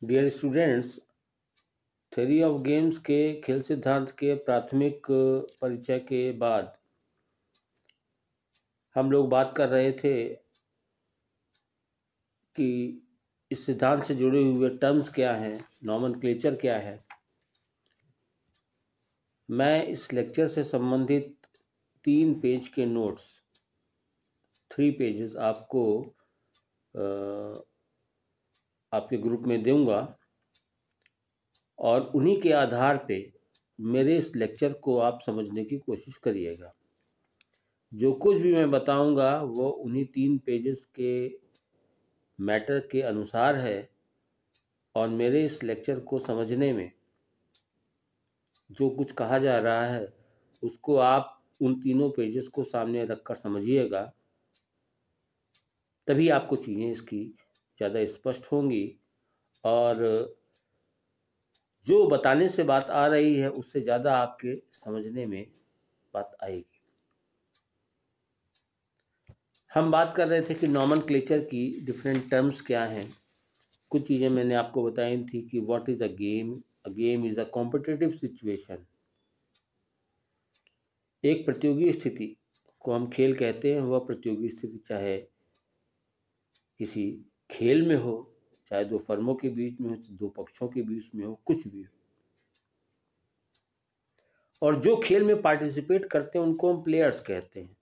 Dear students, theory of games के खेल सिद्धांत के प्राथमिक परिचय के बाद हम लोग बात कर रहे थे कि इस सिद्धांत से जुड़े हुए टर्म्स क्या हैं, नॉमेनक्लेचर क्या है। मैं इस लेक्चर से संबंधित 3 पेज के नोट्स 3 पेजेस आपको आपके ग्रुप में दूंगा और उन्हीं के आधार पे मेरे इस लेक्चर को आप समझने की कोशिश करिएगा। जो कुछ भी मैं बताऊंगा वो उन्हीं 3 पेजेस के मैटर के अनुसार है और मेरे इस लेक्चर को समझने में जो कुछ कहा जा रहा है उसको आप उन तीनों पेजेस को सामने रखकर समझिएगा, तभी आपको चीज़ें इसकी ज़्यादा स्पष्ट होंगी और जो बताने से बात आ रही है उससे ज़्यादा आपके समझने में बात आएगी। हम बात कर रहे थे कि नॉमेनक्लेचर की डिफरेंट टर्म्स क्या हैं। कुछ चीज़ें मैंने आपको बताई थी कि what is a game is a competitive situation. एक प्रतियोगी स्थिति को हम खेल कहते हैं। वह प्रतियोगी स्थिति चाहे किसी खेल में हो, चाहे दो फर्मों के बीच में हो, दो पक्षों के बीच में हो, कुछ भी हो। और जो खेल में पार्टिसिपेट करते हैं उनको हम प्लेयर्स कहते हैं।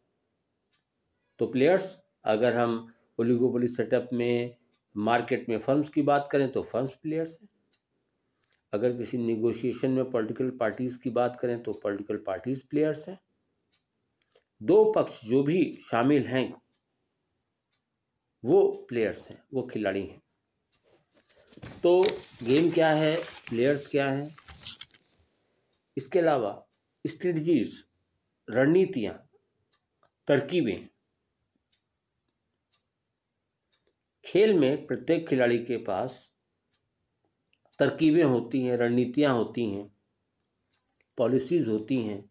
तो प्लेयर्स, अगर हम ओलिगोपोली सेटअप में मार्केट में फर्म्स की बात करें तो फर्म्स प्लेयर्स हैं। अगर किसी निगोशिएशन में पॉलिटिकल पार्टीज की बात करें तो पॉलिटिकल पार्टीज प्लेयर्स हैं। दो पक्ष जो भी शामिल हैं वो प्लेयर्स हैं, वो खिलाड़ी हैं। तो गेम क्या है, प्लेयर्स क्या हैं, इसके अलावा स्ट्रेटजीज, रणनीतियां, तरकीबें। खेल में प्रत्येक खिलाड़ी के पास तरकीबें होती हैं, रणनीतियां होती हैं, पॉलिसीज होती हैं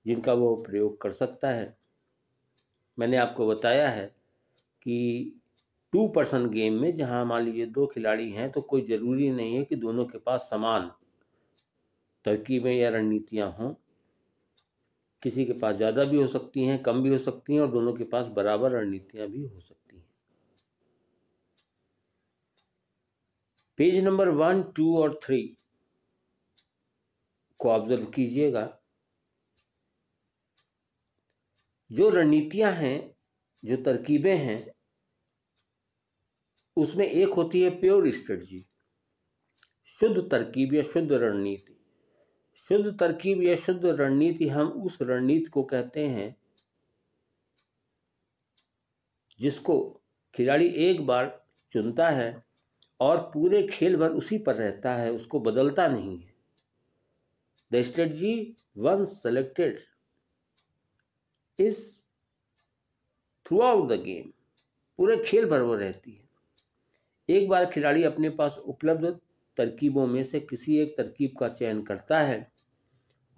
जिनका वो प्रयोग कर सकता है। मैंने आपको बताया है कि 2 पर्सन गेम में जहां मान लीजिए 2 खिलाड़ी हैं तो कोई ज़रूरी नहीं है कि दोनों के पास समान तरकीबें या रणनीतियां हों। किसी के पास ज़्यादा भी हो सकती हैं, कम भी हो सकती हैं और दोनों के पास बराबर रणनीतियां भी हो सकती हैं। पेज नंबर 1, 2 और 3 को ऑब्जर्व कीजिएगा। जो रणनीतियां हैं, जो तरकीबें हैं, उसमें एक होती है प्योर स्ट्रेटजी, शुद्ध तरकीब या शुद्ध रणनीति। शुद्ध तरकीब या शुद्ध रणनीति, हम उस रणनीति को कहते हैं जिसको खिलाड़ी एक बार चुनता है और पूरे खेल भर उसी पर रहता है, उसको बदलता नहीं है। The strategy once selected is throughout the game, पूरे खेल भर वो रहती है। एक बार खिलाड़ी अपने पास उपलब्ध तरकीबों में से किसी एक तरकीब का चयन करता है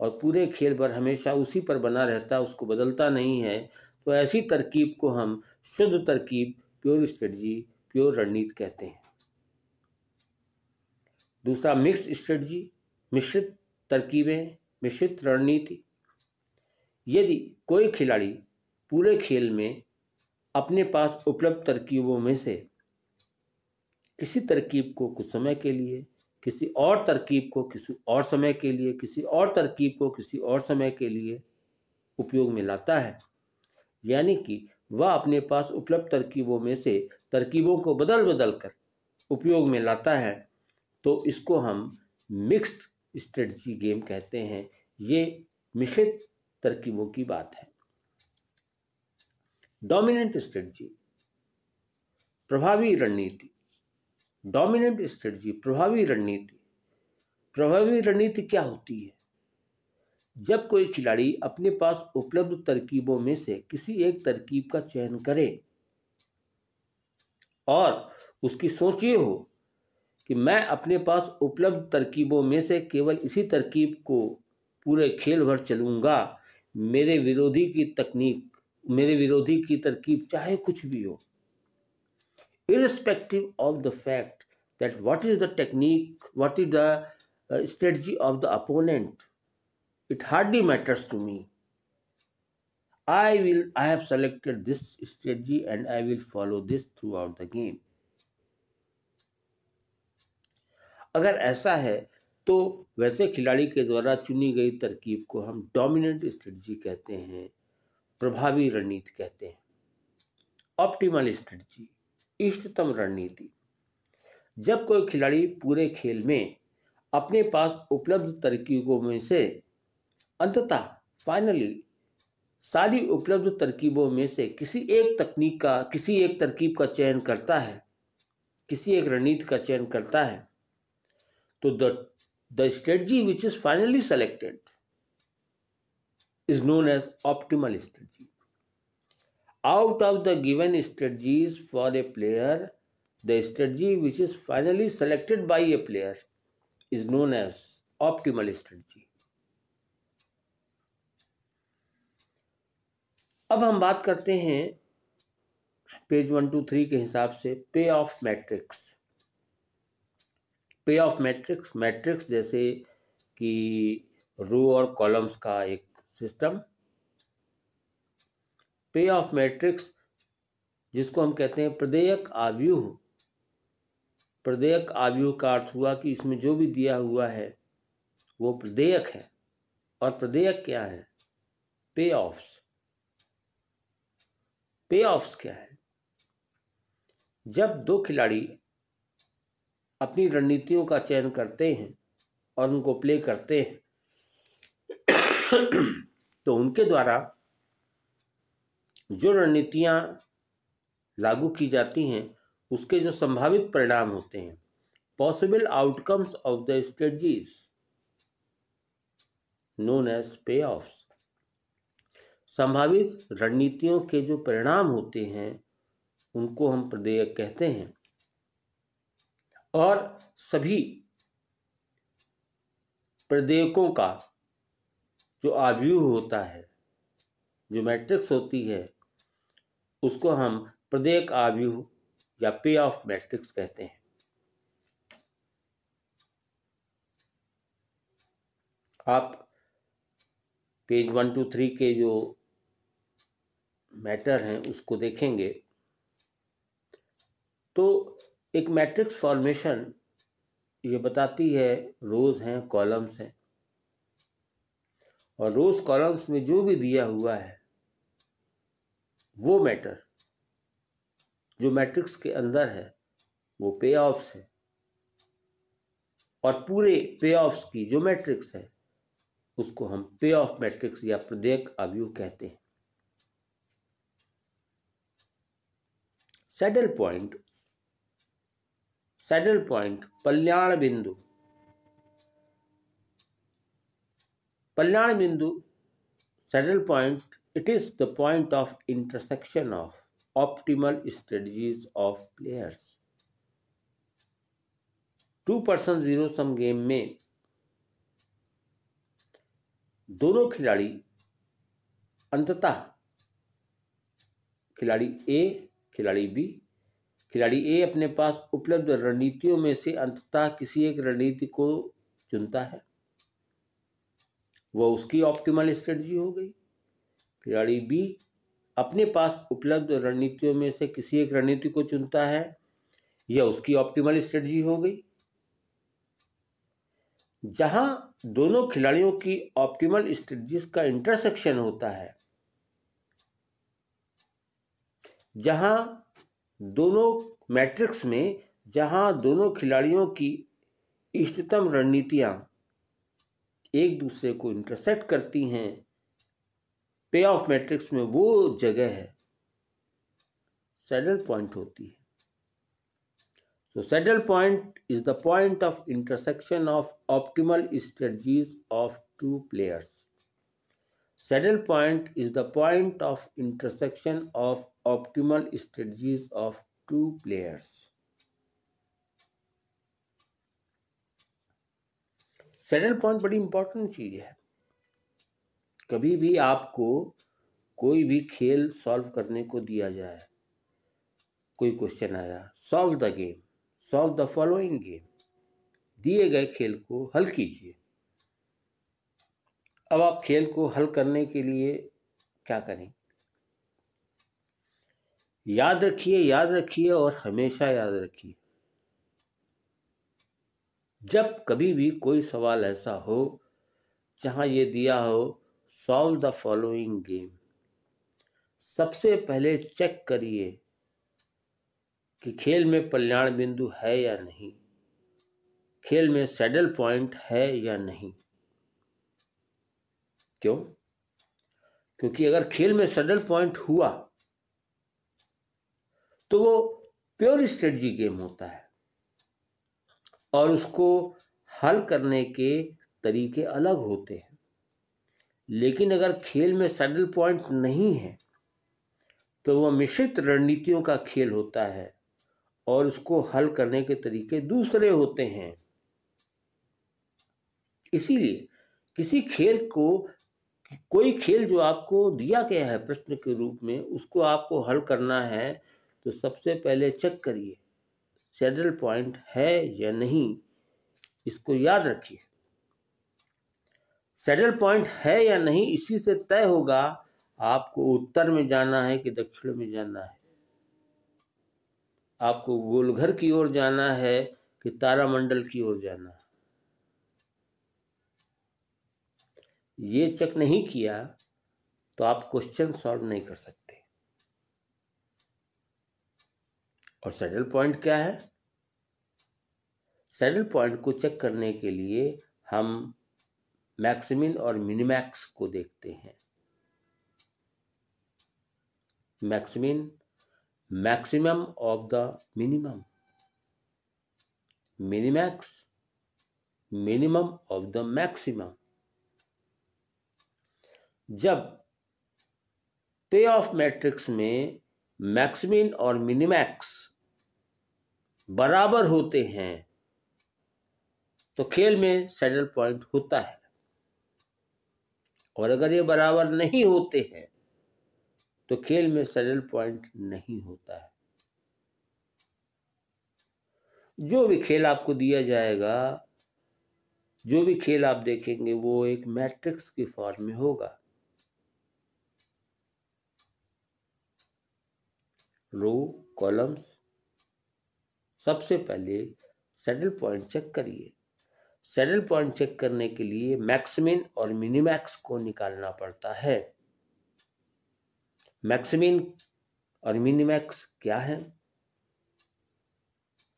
और पूरे खेल भर हमेशा उसी पर बना रहता है, उसको बदलता नहीं है, तो ऐसी तरकीब को हम शुद्ध तरकीब, प्योर स्ट्रेटजी, प्योर रणनीति कहते हैं। दूसरा मिक्स स्ट्रेटजी, मिश्रित तरकीबें, मिश्रित रणनीति। यदि कोई खिलाड़ी पूरे खेल में अपने पास उपलब्ध तरकीबों में से किसी तरकीब को कुछ समय के लिए, किसी और तरकीब को किसी और समय के लिए, किसी और तरकीब को किसी और समय के लिए उपयोग में लाता है, यानी कि वह अपने पास उपलब्ध तरकीबों में से तरकीबों को बदल बदल कर उपयोग में लाता है, तो इसको हम मिक्स्ड स्ट्रेटजी गेम कहते हैं। ये मिश्रित तरकीबों की बात है। डोमिनेंट स्ट्रेटजी, प्रभावी रणनीति। डोमिनेंट स्ट्रेटजी, प्रभावी रणनीति। प्रभावी रणनीति क्या होती है? जब कोई खिलाड़ी अपने पास उपलब्ध तरकीबों में से किसी एक तरकीब का चयन करे और उसकी सोच ये हो कि मैं अपने पास उपलब्ध तरकीबों में से केवल इसी तरकीब को पूरे खेल भर चलूंगा, मेरे विरोधी की तरकीब चाहे कुछ भी हो, irrespective of the fact that what is the technique, what is the strategy of the opponent, it hardly matters to me. I have selected this strategy and I will follow this throughout the game. अगर ऐसा है तो वैसे खिलाड़ी के द्वारा चुनी गई तरकीब को हम डोमिनेंट स्ट्रेटजी कहते हैं, प्रभावी रणनीति कहते हैं। ऑप्टिमल स्ट्रेटजी, इष्टतम रणनीति। जब कोई खिलाड़ी पूरे खेल में अपने पास उपलब्ध तरकीबों में से अंततः फाइनली सारी उपलब्ध तरकीबों में से किसी एक तरकीब का चयन करता है, किसी एक रणनीति का चयन करता है, तो the strategy which is finally selected is known as optimal strategy. Out of the given strategies for a player, the strategy which is finally selected by a player is known as optimal strategy. अब हम बात करते हैं page 123 के हिसाब से पे of matrix. पे ऑफ मैट्रिक्स जैसे कि रो और कॉलम्स का एक सिस्टम। पे ऑफ मैट्रिक्स जिसको हम कहते हैं प्रदेयक आव्यूह। प्रदेयक आव्यूह का अर्थ हुआ कि इसमें जो भी दिया हुआ है वो प्रदेयक है। और प्रदेयक क्या है? पे ऑफ्स। पे ऑफ्स क्या है? जब दो खिलाड़ी अपनी रणनीतियों का चयन करते हैं और उनको प्ले करते हैं तो उनके द्वारा जो रणनीतियां लागू की जाती हैं उसके जो संभावित परिणाम होते हैं, possible outcomes of the strategies known as payoffs. संभावित रणनीतियों के जो परिणाम होते हैं उनको हम प्रदेयक कहते हैं। और सभी प्रदेयकों का जो आव्यूह होता है, जो मैट्रिक्स होती है, उसको हम प्रदेयक आव्यूह या पे ऑफ मैट्रिक्स कहते हैं। आप पेज 123 के जो मैटर हैं उसको देखेंगे तो एक मैट्रिक्स फॉर्मेशन ये बताती है रोज हैं, कॉलम्स हैं, और रोज कॉलम्स में जो भी दिया हुआ है वो मैटर जो मैट्रिक्स के अंदर है वो पे ऑफ्स है। और पूरे पे ऑफ्स की जो मैट्रिक्स है उसको हम पे ऑफ मैट्रिक्स या प्रदेयक आव्यूह कहते हैं। सैडल पॉइंट, कल्याण बिंदु। कल्याण बिंदु, saddle point, it is the point of intersection of optimal strategies of players. 2-person zero sum game में दोनों खिलाड़ी अंततः खिलाड़ी ए अपने पास उपलब्ध रणनीतियों में से अंततः किसी एक रणनीति को चुनता है, वह उसकी ऑप्टिमल स्ट्रेटजी हो गई। खिलाड़ी बी अपने पास उपलब्ध रणनीतियों में से किसी एक रणनीति को चुनता है, यह उसकी ऑप्टिमल स्ट्रेटजी हो गई। जहां दोनों खिलाड़ियों की ऑप्टिमल स्ट्रेटजीज का इंटरसेक्शन होता है, जहां दोनों मैट्रिक्स में जहां दोनों खिलाड़ियों की इष्टतम रणनीतियां एक दूसरे को इंटरसेक्ट करती हैं, पे ऑफ मैट्रिक्स में वो जगह है सैडल पॉइंट होती है। So saddle point is the point of intersection of optimal strategies of two players. Saddle point is the point of intersection of optimal strategies of two players. Saddle point बड़ी important चीज है। कभी भी आपको कोई भी खेल सॉल्व करने को दिया जाए, कोई क्वेश्चन आया, solve the game, solve the following game. दिए गए खेल को हल कीजिए। अब आप खेल को हल करने के लिए क्या करें? याद रखिए और हमेशा याद रखिए, जब कभी भी कोई सवाल ऐसा हो जहां ये दिया हो सॉल्व द फॉलोइंग गेम, सबसे पहले चेक करिए कि खेल में कल्याण बिंदु है या नहीं, खेल में सैडल पॉइंट है या नहीं। क्यों? क्योंकि अगर खेल में सैडल पॉइंट हुआ तो वो प्योर स्ट्रेटजी गेम होता है और उसको हल करने के तरीके अलग होते हैं। लेकिन अगर खेल में सैडल पॉइंट नहीं है तो वह मिश्रित रणनीतियों का खेल होता है और उसको हल करने के तरीके दूसरे होते हैं। इसीलिए किसी खेल को, कोई खेल जो आपको दिया गया है प्रश्न के रूप में, उसको आपको हल करना है तो सबसे पहले चेक करिए सैडल पॉइंट है या नहीं। इसको याद रखिए, सैडल पॉइंट है या नहीं इसी से तय होगा आपको उत्तर में जाना है कि दक्षिण में जाना है, आपको गोलघर की ओर जाना है कि तारामंडल की ओर जाना है। ये चेक नहीं किया तो आप क्वेश्चन सॉल्व नहीं कर सकते। और सैडल पॉइंट क्या है? सैडल पॉइंट को चेक करने के लिए हम मैक्सिमिन और मिनिमैक्स को देखते हैं। Maximin, maximum of the minimum, minimax, minimum of the maximum. जब पे ऑफ मैट्रिक्स में मैक्सिमिन और मिनिमैक्स बराबर होते हैं तो खेल में सैडल पॉइंट होता है, और अगर ये बराबर नहीं होते हैं तो खेल में सैडल पॉइंट नहीं होता है। जो भी खेल आपको दिया जाएगा, जो भी खेल आप देखेंगे वो एक मैट्रिक्स की फॉर्म में होगा। रो, कॉलम्स। सबसे पहले सैडल पॉइंट चेक करिए। सैडल पॉइंट चेक करने के लिए मैक्सिमिन और मिनिमैक्स को निकालना पड़ता है। मैक्सिमिन और मिनिमैक्स क्या है,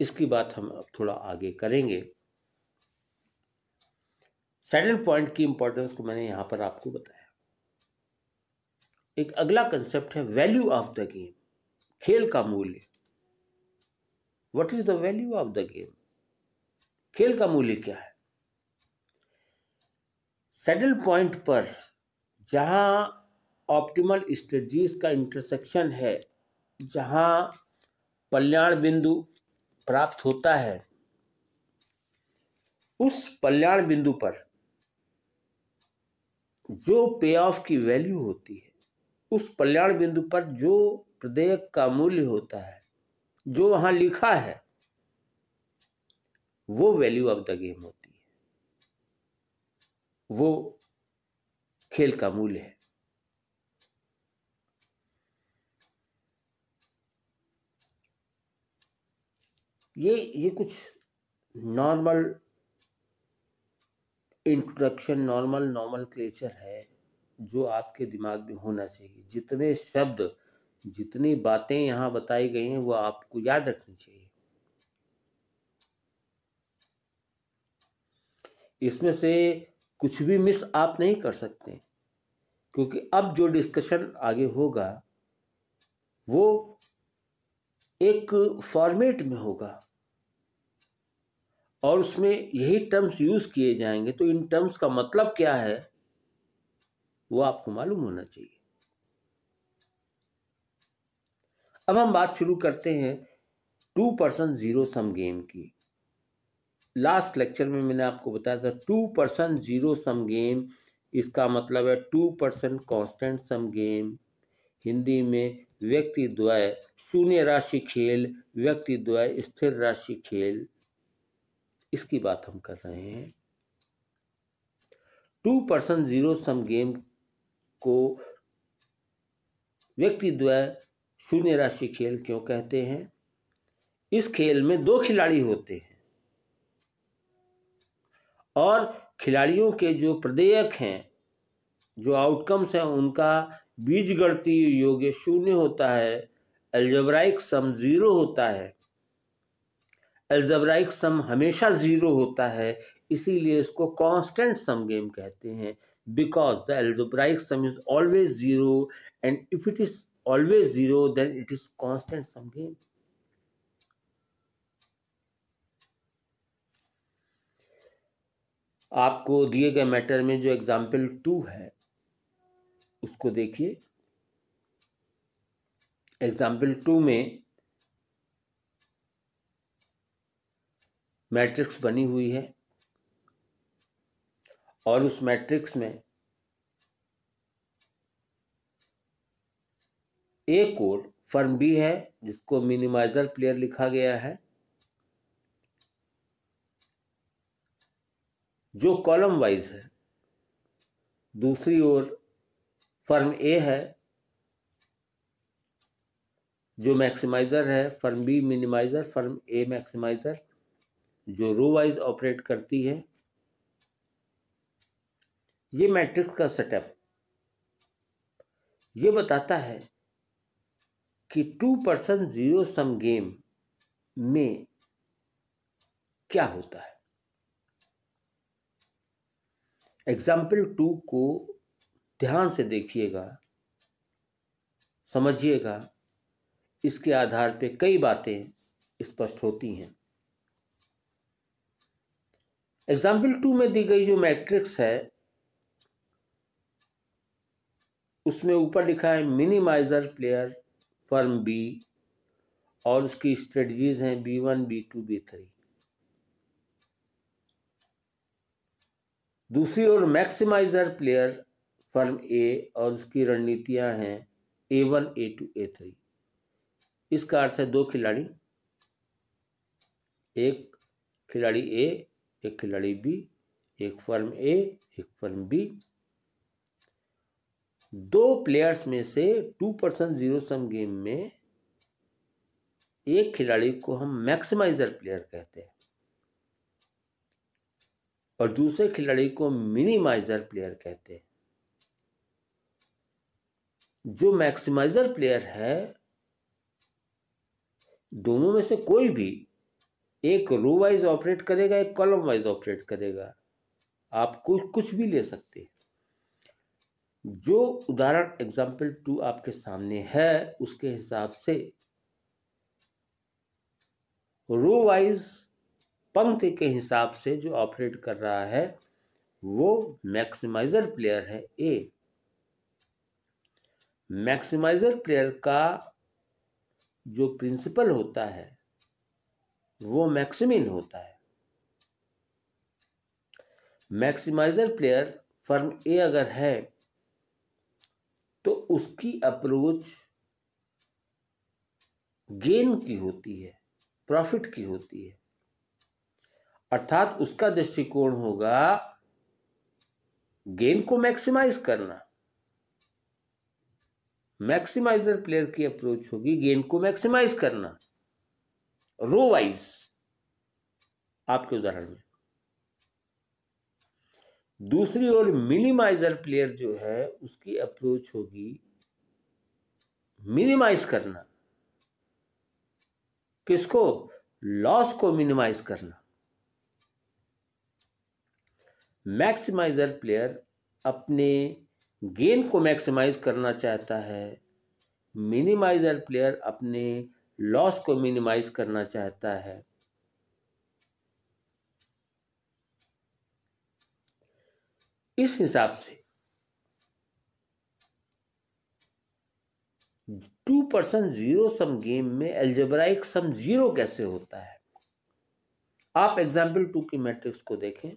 इसकी बात हम अब थोड़ा आगे करेंगे। सैडल पॉइंट की इंपॉर्टेंस को मैंने यहां पर आपको बताया। एक अगला कंसेप्ट है वैल्यू ऑफ द गेम, खेल का मूल्य। What is the value of the game? खेल का मूल्य क्या है? सैडल पॉइंट पर जहां ऑप्टिमल स्ट्रेटजीज का इंटरसेक्शन है, जहां कल्याण बिंदु प्राप्त होता है, उस कल्याण बिंदु पर जो पे ऑफ की वैल्यू होती है, उस कल्याण बिंदु पर जो प्रदेयक का मूल्य होता है, जो वहां लिखा है, वो वैल्यू ऑफ द गेम होती है, वो खेल का मूल्य है। ये कुछ नॉर्मल इंट्रोडक्शन, नॉर्मल नॉमेनक्लेचर है जो आपके दिमाग में होना चाहिए। जितने शब्द, जितनी बातें यहाँ बताई गई हैं वो आपको याद रखनी चाहिए। इसमें से कुछ भी मिस आप नहीं कर सकते, क्योंकि अब जो डिस्कशन आगे होगा वो एक फॉर्मेट में होगा और उसमें यही टर्म्स यूज किए जाएंगे। तो इन टर्म्स का मतलब क्या है वो आपको मालूम होना चाहिए। अब हम बात शुरू करते हैं 2% जीरो सम गेम की। लास्ट लेक्चर में मैंने आपको बताया था 2% जीरो सम गेम, इसका मतलब है 2% कांस्टेंट सम गेम, हिंदी में व्यक्ति द्वय शून्य राशि खेल, व्यक्ति द्वय स्थिर राशि खेल, इसकी बात हम कर रहे हैं। 2 पर्सन जीरो सम गेम को व्यक्ति द्वय शून्य राशि खेल क्यों कहते हैं? इस खेल में 2 खिलाड़ी होते हैं और खिलाड़ियों के जो प्रदेयक हैं, जो आउटकम्स हैं, उनका बीजगणितीय योग शून्य होता है, अलजेब्राइक सम 0 होता है। अलजेब्राइक सम हमेशा 0 होता है, इसीलिए इसको कांस्टेंट सम गेम कहते हैं। Because the algebraic sum is always 0 and if it is always 0 then it is constant sum game. आपको दिए गए मैटर में जो एग्जाम्पल 2 है उसको देखिए। एग्जाम्पल 2 में मैट्रिक्स बनी हुई है और उस मैट्रिक्स में ए कोड फर्म बी है जिसको मिनिमाइजर प्लेयर लिखा गया है, जो कॉलम वाइज है। दूसरी ओर फर्म ए है जो मैक्सिमाइजर है, फर्म बी मिनिमाइजर, फर्म ए मैक्सिमाइजर, जो रो वाइज ऑपरेट करती है। ये मैट्रिक्स का सेटअप ये बताता है कि 2 पर्सन जीरो सम गेम में क्या होता है। एग्जाम्पल 2 को ध्यान से देखिएगा, समझिएगा, इसके आधार पे कई बातें स्पष्ट होती हैं। एग्जाम्पल 2 में दी गई जो मैट्रिक्स है उसमें ऊपर लिखा है मिनिमाइजर प्लेयर फर्म बी और उसकी स्ट्रेटजीज हैं B1, B2, B3। दूसरी ओर मैक्सिमाइजर प्लेयर फर्म ए और उसकी रणनीतियां हैं A1, A2, A3। इसका अर्थ है 2 खिलाड़ी, एक खिलाड़ी ए, एक खिलाड़ी बी, एक फर्म ए, एक फर्म बी। 2 प्लेयर्स में से 2 पर्सन जीरो सम गेम में एक खिलाड़ी को हम मैक्सिमाइजर प्लेयर कहते हैं और दूसरे खिलाड़ी को मिनिमाइजर प्लेयर कहते हैं। जो मैक्सिमाइजर प्लेयर है, दोनों में से कोई भी एक रो वाइज ऑपरेट करेगा, एक कॉलम वाइज ऑपरेट करेगा। आप कुछ भी ले सकते हैं। जो उदाहरण एग्जाम्पल 2 आपके सामने है उसके हिसाब से रो वाइज पंक्ति के हिसाब से जो ऑपरेट कर रहा है वो मैक्सिमाइजर प्लेयर है ए। मैक्सिमाइजर प्लेयर का जो प्रिंसिपल होता है वो मैक्सिमिन होता है। मैक्सिमाइजर प्लेयर फर्म ए अगर है तो उसकी अप्रोच गेन की होती है, प्रॉफिट की होती है, अर्थात उसका दृष्टिकोण होगा गेन को मैक्सिमाइज करना। मैक्सिमाइजर प्लेयर की अप्रोच होगी गेन को मैक्सिमाइज करना, रो वाइज आपके उदाहरण में। दूसरी ओर मिनिमाइजर प्लेयर जो है उसकी अप्रोच होगी मिनिमाइज करना। किसको? लॉस को मिनिमाइज करना। मैक्सिमाइजर प्लेयर अपने गेन को मैक्सिमाइज करना चाहता है, मिनिमाइजर प्लेयर अपने लॉस को मिनिमाइज करना चाहता है। इस हिसाब से 2 पर्सन जीरो सम गेम में अलजेब्राइक सम 0 कैसे होता है? आप एग्जाम्पल 2 की मैट्रिक्स को देखें।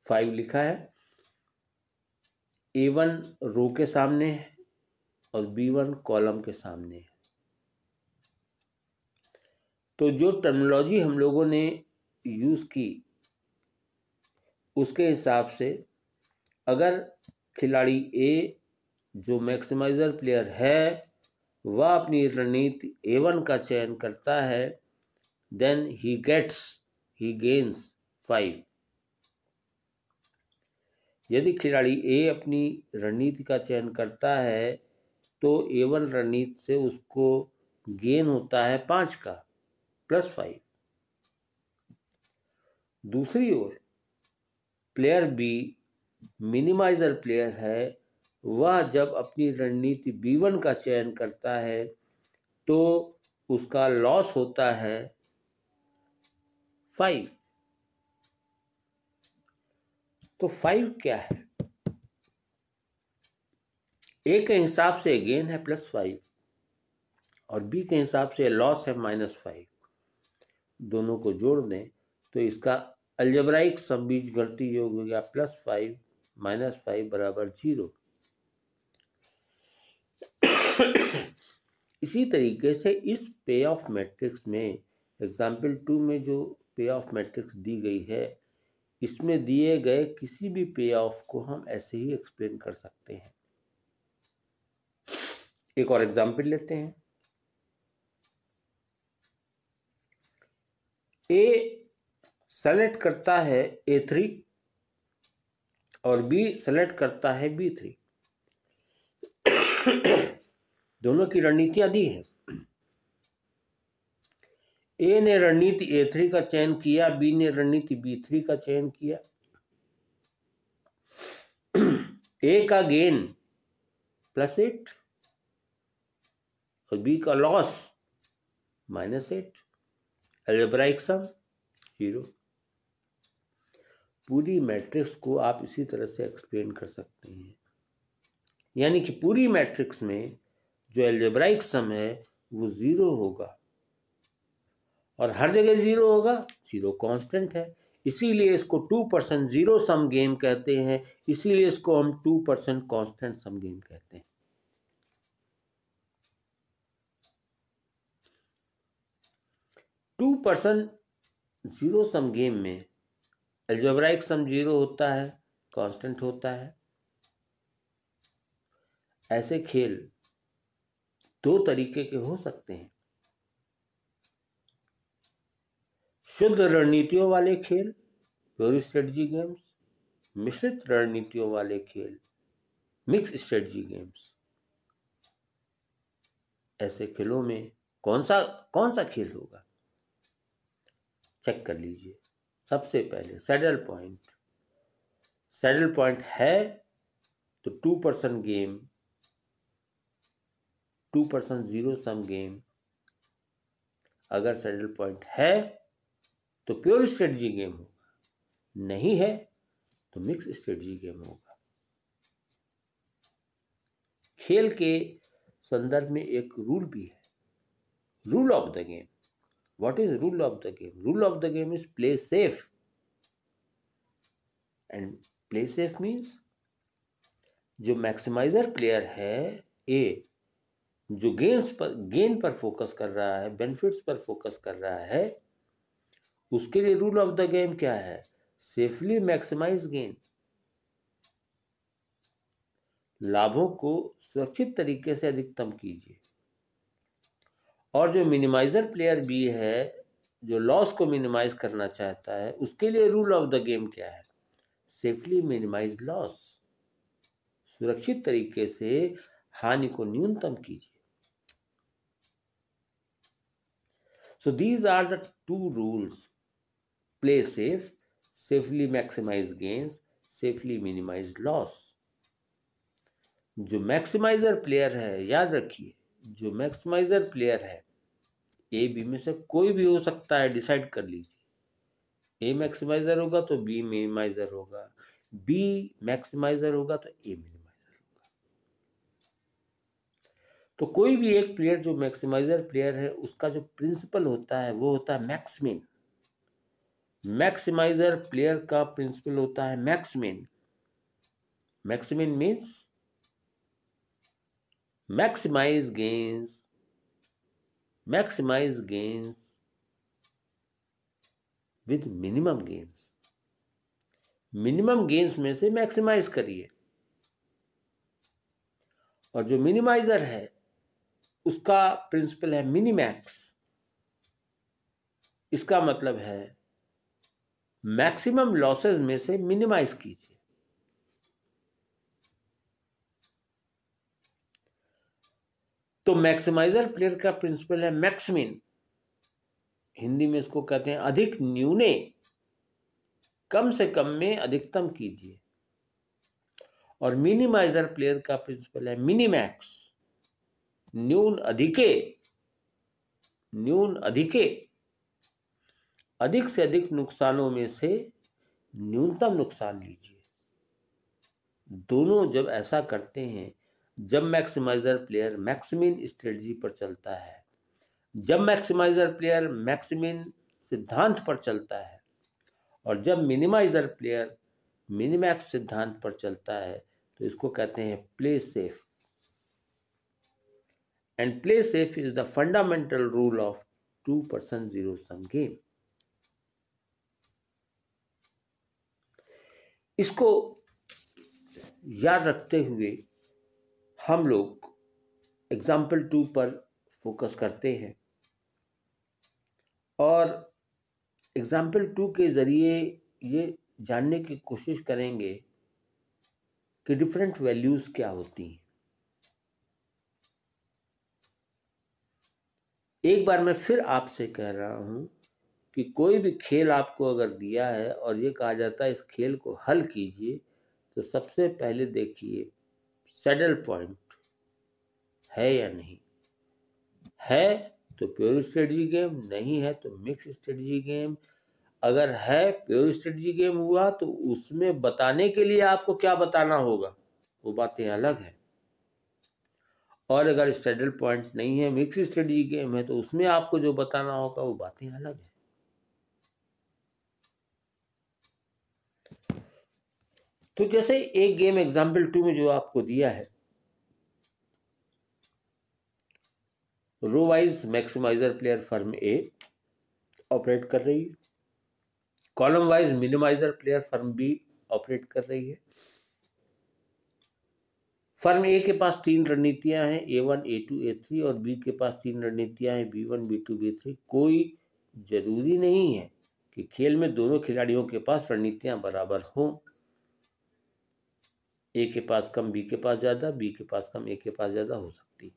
5 लिखा है, A1 रो के सामने है और B1 कॉलम के सामने है। तो जो टर्मिनोलॉजी हम लोगों ने यूज की उसके हिसाब से अगर खिलाड़ी ए जो मैक्सिमाइजर प्लेयर है वह अपनी रणनीति A1 का चयन करता है, देन ही गेन्स 5। यदि खिलाड़ी ए अपनी रणनीति का चयन करता है तो A1 रणनीति से उसको गेन होता है 5 का +5। दूसरी ओर प्लेयर बी मिनिमाइजर प्लेयर है, वह जब अपनी रणनीति B1 का चयन करता है तो उसका लॉस होता है 5। तो 5 क्या है? ए के हिसाब से गेन है +5 और बी के हिसाब से लॉस है -5। दोनों को जोड़ दें तो इसका अलजेब्राइक सम बीजगणितीय योग हो गया +5 -5 = 0। इसी तरीके से इस पे ऑफ मैट्रिक्स में एग्जाम्पल 2 में जो पे ऑफ मैट्रिक्स दी गई है इसमें दिए गए किसी भी पे ऑफ को हम ऐसे ही एक्सप्लेन कर सकते हैं। एक और एग्जाम्पल लेते हैं। ए सेलेक्ट करता है A3 और बी सेलेक्ट करता है B3। दोनों की रणनीतियां दी हैं। ए ने रणनीति A3 का चयन किया, बी ने रणनीति B3 का चयन किया। ए का गेन +8 और बी का लॉस -8। अलजेब्राइक सम 0। पूरी मैट्रिक्स को आप इसी तरह से एक्सप्लेन कर सकते हैं, यानी कि पूरी मैट्रिक्स में जो अलजेब्राइक सम है वो 0 होगा और हर जगह 0 होगा। 0 कांस्टेंट है, इसीलिए इसको 2% जीरो सम गेम कहते हैं, इसीलिए इसको हम 2% कांस्टेंट सम गेम कहते हैं। %2 जीरो सम गेम में अलजेब्राइक सम 0 होता है, कांस्टेंट होता है। ऐसे खेल दो तरीके के हो सकते हैं, शुद्ध रणनीतियों वाले खेल प्योर स्ट्रेटजी गेम्स, मिश्रित रणनीतियों वाले खेल मिक्स स्ट्रेटजी गेम्स। ऐसे खेलों में कौन सा खेल होगा, चेक कर लीजिए। सबसे पहले सैडल पॉइंट है तो 2% गेम, 2% जीरो सम गेम। अगर सैडल पॉइंट है तो प्योर स्ट्रेटजी गेम होगा, नहीं है तो मिक्स स्ट्रेटजी गेम होगा। खेल के संदर्भ में एक रूल भी है, rule of the game. What is rule of the game? Rule of the game is play safe. And play safe means जो मैक्सिमाइजर प्लेयर है ए, जो गेन पर फोकस कर रहा है, बेनिफिट्स पर फोकस कर रहा है, उसके लिए रूल ऑफ द गेम क्या है? Safely maximise gain. लाभों को सुरक्षित तरीके से अधिकतम कीजिए। और जो मिनिमाइजर प्लेयर बी है, जो लॉस को मिनिमाइज करना चाहता है, उसके लिए रूल ऑफ द गेम क्या है? Safely minimise loss. सुरक्षित तरीके से हानि को न्यूनतम कीजिए। So these are the 2 rules, play safe, safely maximise gains, safely minimise loss. जो मैक्सिमाइजर प्लेयर है, याद रखिए, जो मैक्सिमाइजर प्लेयर है ए बी में से कोई भी हो सकता है, डिसाइड कर लीजिए। ए मैक्सिमाइजर होगा तो बी मिनिमाइजर होगा, बी मैक्सिमाइजर होगा तो ए मिनिमाइजर होगा। तो कोई भी एक प्लेयर जो मैक्सिमाइजर प्लेयर है उसका जो प्रिंसिपल होता है वो होता है मैक्समिन। मैक्सिमाइजर प्लेयर का प्रिंसिपल होता है maxmin. Maximin means maximize gains with minimum gains. Minimum gains में से मैक्सिमाइज करिए, और जो मिनिमाइजर है उसका प्रिंसिपल है मिनिमैक्स। इसका मतलब है मैक्सिमम लॉसेस में से मिनिमाइज कीजिए। तो मैक्सिमाइजर प्लेयर का प्रिंसिपल है मैक्सिमिन, हिंदी में इसको कहते हैं अधिक न्यूने, कम से कम में अधिकतम कीजिए। और मिनिमाइजर प्लेयर का प्रिंसिपल है मिनिमैक्स, न्यून अधिके, अधिक से अधिक नुकसानों में से न्यूनतम नुकसान लीजिए। दोनों जब ऐसा करते हैं, जब मैक्सिमाइजर प्लेयर मैक्सिमिन स्ट्रेटजी पर चलता है, जब मैक्सिमाइजर प्लेयर मैक्सिमिन सिद्धांत पर चलता है, और जब मिनिमाइजर प्लेयर मिनिमैक्स सिद्धांत पर चलता है, तो इसको कहते हैं play safe. And play safe is the fundamental rule of 2% zero sum game. इसको याद रखते हुए हम लोग एग्जाम्पल 2 पर फोकस करते हैं, और एग्जाम्पल 2 के ज़रिए ये जानने की कोशिश करेंगे कि डिफरेंट वैल्यूज़ क्या होती हैं। एक बार मैं फिर आपसे कह रहा हूं कि कोई भी खेल आपको अगर दिया है और ये कहा जाता है इस खेल को हल कीजिए, तो सबसे पहले देखिए सैडल पॉइंट है या नहीं है, तो प्योर स्ट्रेटजी गेम, नहीं है तो मिक्स स्ट्रेटजी गेम। अगर है प्योर स्ट्रेटजी गेम हुआ तो उसमें बताने के लिए आपको क्या बताना होगा, वो बातें अलग है। और अगर सैडल पॉइंट नहीं है, मिक्स स्ट्रेटजी गेम है, तो उसमें आपको जो बताना होगा वो बातें अलग है। तो जैसे एक गेम एग्जाम्पल 2 में जो आपको दिया है, row wise maximiser player firm A operate कर रही है, column wise minimiser player firm B operate कर रही है। फर्म ए के पास 3 रणनीतियां हैं, A1, A2, A3, और बी के पास 3 रणनीतियां हैं, B1, B2, B3। कोई जरूरी नहीं है कि खेल में दोनों खिलाड़ियों के पास रणनीतियां बराबर हों। ए के पास कम, बी के पास ज्यादा, बी के पास कम, ए के पास ज्यादा हो सकती।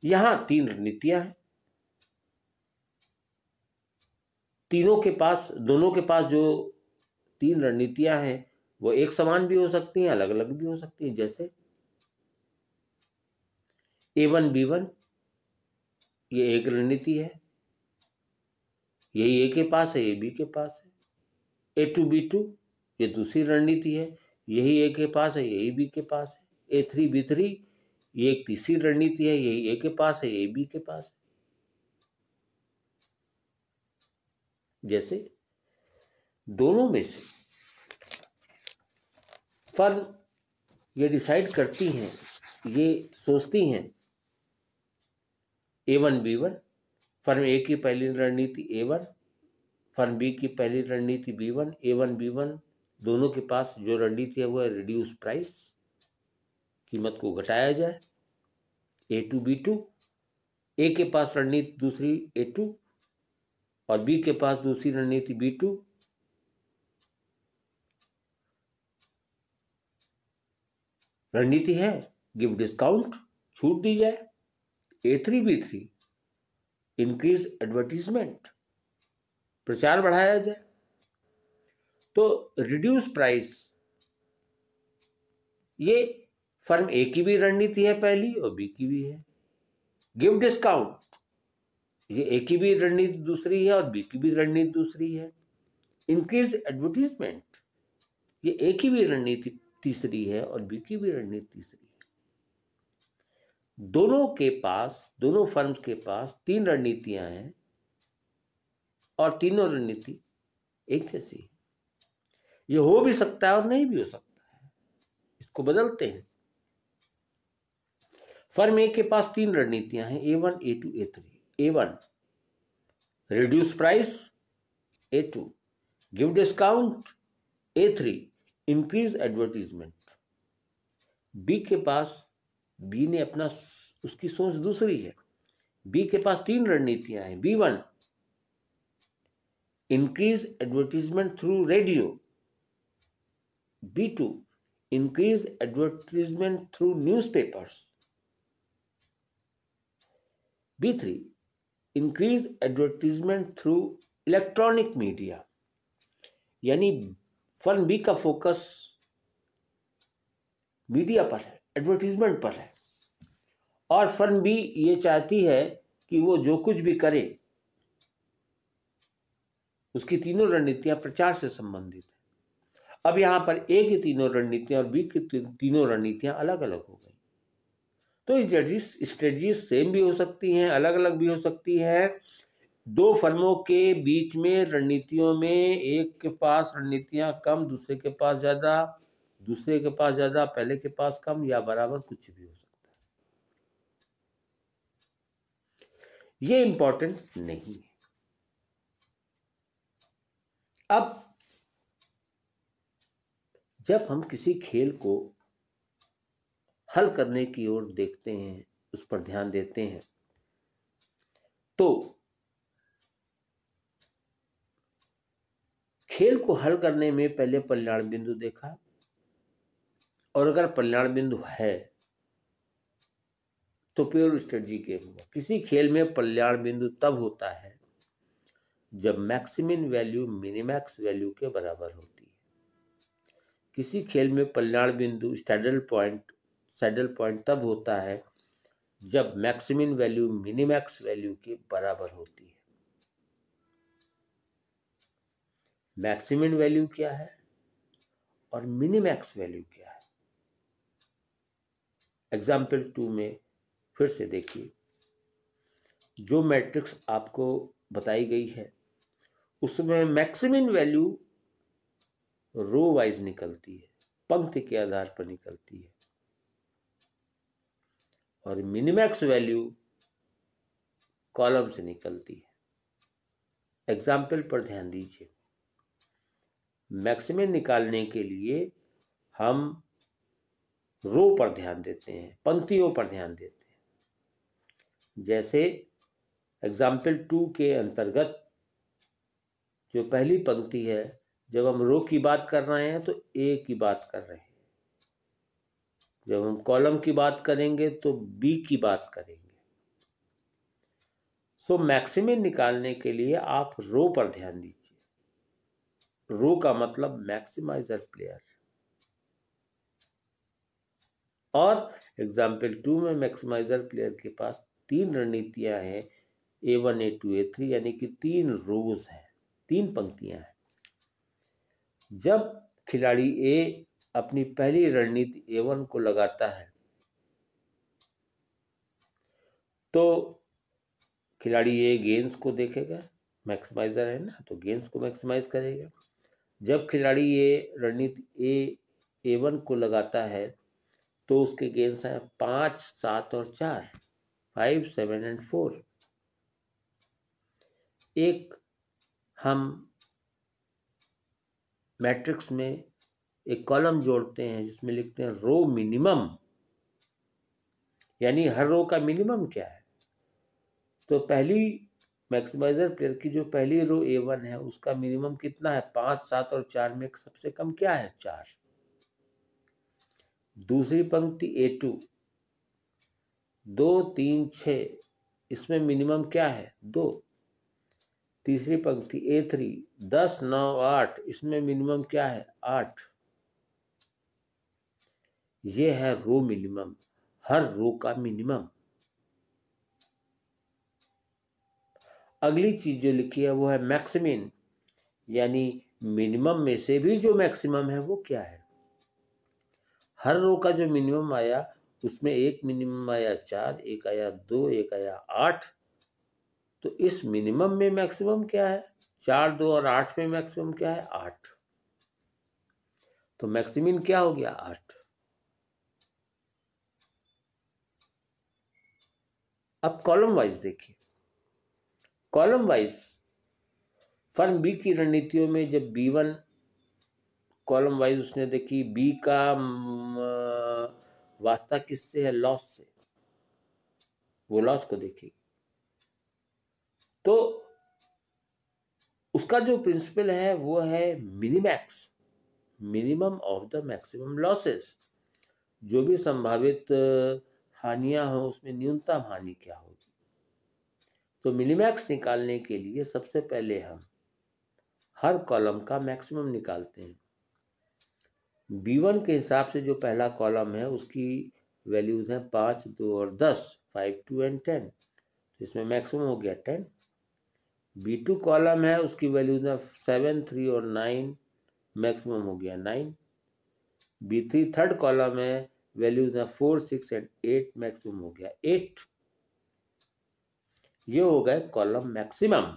यहां 3 रणनीतियां हैं, दोनों के पास जो 3 रणनीतियां हैं वो एक समान भी हो सकती हैं, अलग अलग भी हो सकती हैं। जैसे A1, B1 ये एक रणनीति है, यही ए के पास है, ये बी के पास है। A2, B2 ये दूसरी रणनीति है, यही ए के पास है, यही बी के पास है। A3, B3 ये एक तीसरी रणनीति है, यही ए के पास है, यही बी के पास है। जैसे दोनों में से फर्म ये डिसाइड करती हैं, ये सोचती हैं, A1, B1, फर्म ए की पहली रणनीति A1, फर्म बी की पहली रणनीति B1। A1, B1 दोनों के पास जो रणनीति है वो है रिड्यूस प्राइस, कीमत को घटाया जाए। A2, B2 ए के पास रणनीति दूसरी A2 और बी के पास दूसरी रणनीति B2। रणनीति है गिव डिस्काउंट, छूट दी जाए। A3, B3 इंक्रीज एडवर्टीजमेंट, प्रचार बढ़ाया जाए। तो रिड्यूस प्राइस ये फर्म ए की भी रणनीति है पहली, और बी की भी है। गिव डिस्काउंट ये ए की भी रणनीति दूसरी है और बी की भी रणनीति दूसरी है। इंक्रीज एडवर्टीजमेंट ये ए की भी रणनीति तीसरी है और बी की भी रणनीति तीसरी है। दोनों फर्म्स के पास 3 रणनीतियां हैं और तीनों रणनीति एक जैसी। ये हो भी सकता है और नहीं भी हो सकता है। इसको बदलते हैं। फर्म ए के पास 3 रणनीतियां हैं, A1, A2, A3। A1 reduce price, A2 give discount, A3 increase advertisement. B ने अपना उसकी सोच दूसरी है। बी के पास 3 रणनीतियां हैं। B1 increase advertisement through radio, B2 increase advertisement through newspapers, B3 increase advertisement through electronic media। यानी फर्म बी का फोकस मीडिया पर है, एडवर्टीजमेंट पर है, और फर्म बी ये चाहती है कि वो जो कुछ भी करे उसकी तीनों रणनीतियां प्रचार से संबंधित है। अब यहां पर ए की तीनों रणनीतियां और बी की तीनों रणनीतियां अलग अलग हो गई। तो स्ट्रेटजी सेम भी हो सकती हैं, अलग अलग भी हो सकती है। दो फर्मों के बीच में रणनीतियों में एक के पास रणनीतियां कम, दूसरे के पास ज्यादा, दूसरे के पास ज्यादा, पहले के पास कम, या बराबर, कुछ भी हो सकता है। ये इंपॉर्टेंट नहीं है। अब जब हम किसी खेल को हल करने की ओर देखते हैं, उस पर ध्यान देते हैं, तो खेल को हल करने में पहले कल्याण बिंदु देखा, और अगर कल्याण बिंदु है तो प्योर स्ट्रेटजी गेम हुआ। किसी खेल में कल्याण बिंदु तब होता है जब मैक्सिमम वैल्यू मिनिमैक्स वैल्यू के बराबर होती है। किसी खेल में कल्याण बिंदु सैडल पॉइंट तब होता है जब मैक्सिमम वैल्यू मिनिमैक्स वैल्यू के बराबर होती है। मैक्सिमम वैल्यू क्या है और मिनिमैक्स वैल्यू क्या है? एग्जाम्पल 2 में फिर से देखिए, जो मैट्रिक्स आपको बताई गई है उसमें मैक्सिमम वैल्यू रो वाइज निकलती है, पंक्ति के आधार पर निकलती है, और मिनिमैक्स वैल्यू कॉलम से निकलती है। एग्जाम्पल पर ध्यान दीजिए। मैक्सिमम निकालने के लिए हम रो पर ध्यान देते हैं, पंक्तियों पर ध्यान देते हैं। जैसे एग्जाम्पल 2 के अंतर्गत जो पहली पंक्ति है, जब हम रो की बात कर रहे हैं तो ए की बात कर रहे हैं, जब हम कॉलम की बात करेंगे तो बी की बात करेंगे। सो मैक्सिमम निकालने के लिए आप रो पर ध्यान दीजिए। रो का मतलब मैक्सिमाइजर प्लेयर। और एग्जाम्पल 2 में मैक्सिमाइजर प्लेयर के पास 3 रणनीतियां हैं, A1, A2, A3, यानी कि 3 रोज हैं, 3 पंक्तियां हैं। जब खिलाड़ी ए अपनी पहली रणनीति A1 को लगाता है तो खिलाड़ी ए गेंस को देखेगा, मैक्सिमाइजर है ना, तो गेंस को मैक्सिमाइज करेगा। जब खिलाड़ी ए रणनीति A1 को लगाता है तो उसके गेंस हैं 5, 7 और 4, 5, 7 एंड 4। एक हम मैट्रिक्स में एक कॉलम जोड़ते हैं जिसमें लिखते हैं रो मिनिमम, यानी हर रो का मिनिमम क्या है। तो पहली मैक्सिमाइजर प्लेयर की जो पहली रो A1 है उसका मिनिमम कितना है? 5, 7 और 4 में सबसे कम क्या है? 4। दूसरी पंक्ति A2 2, 3, 6, इसमें मिनिमम क्या है? 2। तीसरी पंक्ति A3 10, 9, 8, इसमें मिनिमम क्या है? 8। ये है रो मिनिमम, हर रो का मिनिमम। अगली चीज जो लिखी है वो है मैक्सिमम, यानी मिनिमम में से भी जो मैक्सिमम है वो क्या है। हर रो का जो मिनिमम आया उसमें एक मिनिमम आया 4, एक आया 2, एक आया 8। तो इस मिनिमम में मैक्सिमम क्या है? 4, 2 और 8 में मैक्सिमम क्या है? 8। तो मैक्सिमम क्या हो गया? 8। अब कॉलम वाइज देखिए, कॉलम वाइज फर्म बी की रणनीतियों में जब B1 कॉलम वाइज उसने देखी, बी का वास्ता किससे है? लॉस से, वो लॉस को देखेगी। तो उसका जो प्रिंसिपल है वो है minimax, minimum of the maximum losses. जो भी संभावित हानियां हो उसमें न्यूनतम हानि क्या होगी। तो मिनिमैक्स निकालने के लिए सबसे पहले हम हर कॉलम का मैक्सिमम निकालते हैं। B1 के हिसाब से जो पहला कॉलम है उसकी वैल्यूज हैं 5, 2 और 10, 5, 2 एंड 10। तो इसमें मैक्सिमम हो गया 10। B2 कॉलम है, उसकी वैल्यूज हैं 7, 3 और 9, मैक्सिमम हो गया 9। B3 थर्ड कॉलम है, वैल्यूज हैं 4, 6 एंड 8, मैक्सिमम हो गया 8। ये हो गए कॉलम मैक्सिमम।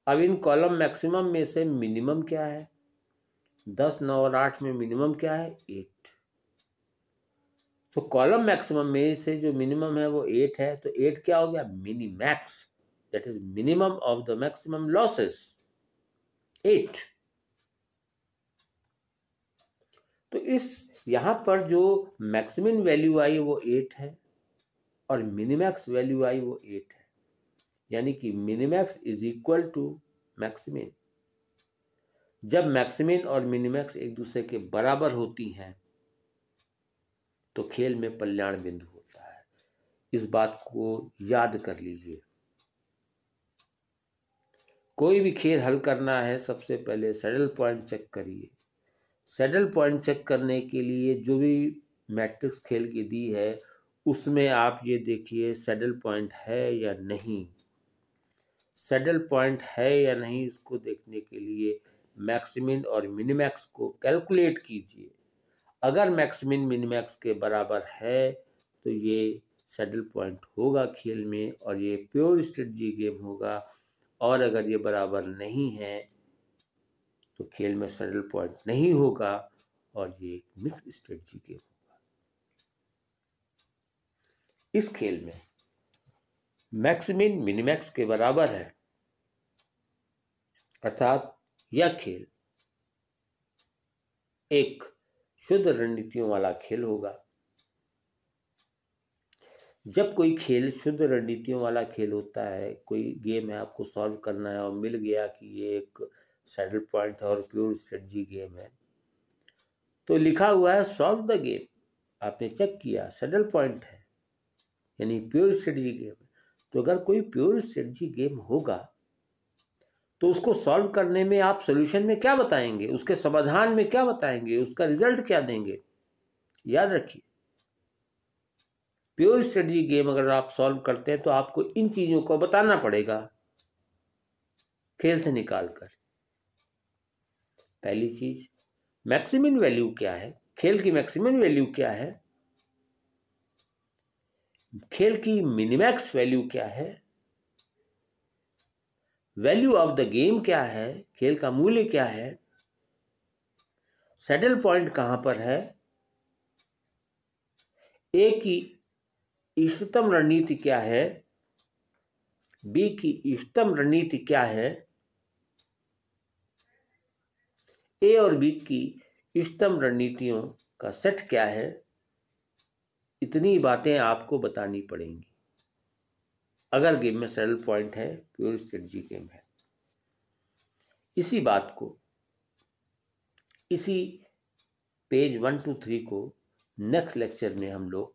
अब इन कॉलम मैक्सिमम में से मिनिमम क्या है? 10, 9 और 8 में मिनिमम क्या है? 8। तो कॉलम मैक्सिमम में से जो मिनिमम है वो 8 है, तो 8 क्या हो गया? Minimax, that is minimum of the maximum losses, 8। तो इस यहां पर जो मैक्सिमम वैल्यू आई वो 8 है और मिनिमैक्स वैल्यू आई वो 8 है, यानी कि minimax is equal to maximum. जब मैक्सिमम और मिनिमैक्स एक दूसरे के बराबर होती हैं तो खेल में कल्याण बिंदु होता है। इस बात को याद कर लीजिए। कोई भी खेल हल करना है, सबसे पहले सैडल पॉइंट चेक करिए। सैडल पॉइंट चेक करने के लिए जो भी मैट्रिक्स खेल की दी है उसमें आप ये देखिए सैडल पॉइंट है या नहीं। सैडल पॉइंट है या नहीं इसको देखने के लिए मैक्सिमम और मिनिमैक्स को कैलकुलेट कीजिए। अगर मैक्सिमम मिनिमैक्स के बराबर है तो ये सैडल पॉइंट होगा खेल में और ये प्योर स्ट्रेटजी गेम होगा, और अगर ये बराबर नहीं है तो खेल में सैडल पॉइंट नहीं होगा और ये मिक्स स्ट्रेटजी गेम होगा। इस खेल में मैक्सिमम मिनिमैक्स के बराबर है, अर्थात यह खेल एक शुद्ध रणनीतियों वाला खेल होगा। जब कोई खेल शुद्ध रणनीतियों वाला खेल होता है, कोई गेम है आपको सॉल्व करना है और मिल गया कि ये एक सैडल पॉइंट है और प्योर स्ट्रेटजी गेम है, तो लिखा हुआ है सॉल्व द गेम, आपने चेक किया सैडल पॉइंट है यानी प्योर स्ट्रेटजी गेम है। तो अगर कोई प्योर स्ट्रेटजी गेम होगा तो उसको सॉल्व करने में आप सॉल्यूशन में क्या बताएंगे, उसके समाधान में क्या बताएंगे, उसका रिजल्ट क्या देंगे? याद रखिए, प्योर स्ट्रेटजी गेम अगर आप सॉल्व करते हैं तो आपको इन चीजों को बताना पड़ेगा खेल से निकालकर। पहली चीज, मैक्सिमम वैल्यू क्या है, खेल की मैक्सिमम वैल्यू क्या है, खेल की मिनिमैक्स वैल्यू क्या है, वैल्यू ऑफ द गेम क्या है, खेल का मूल्य क्या है, सैडल पॉइंट कहां पर है, ए की इष्टतम रणनीति क्या है, बी की इष्टतम रणनीति क्या है, ए और बी की इष्टतम रणनीतियों का सेट क्या है। इतनी बातें आपको बतानी पड़ेंगी अगर गेम में सैडल पॉइंट है, प्योर स्ट्रेटजी गेम है। इसी बात को, इसी पेज 1 to 3 को नेक्स्ट लेक्चर में हम लोग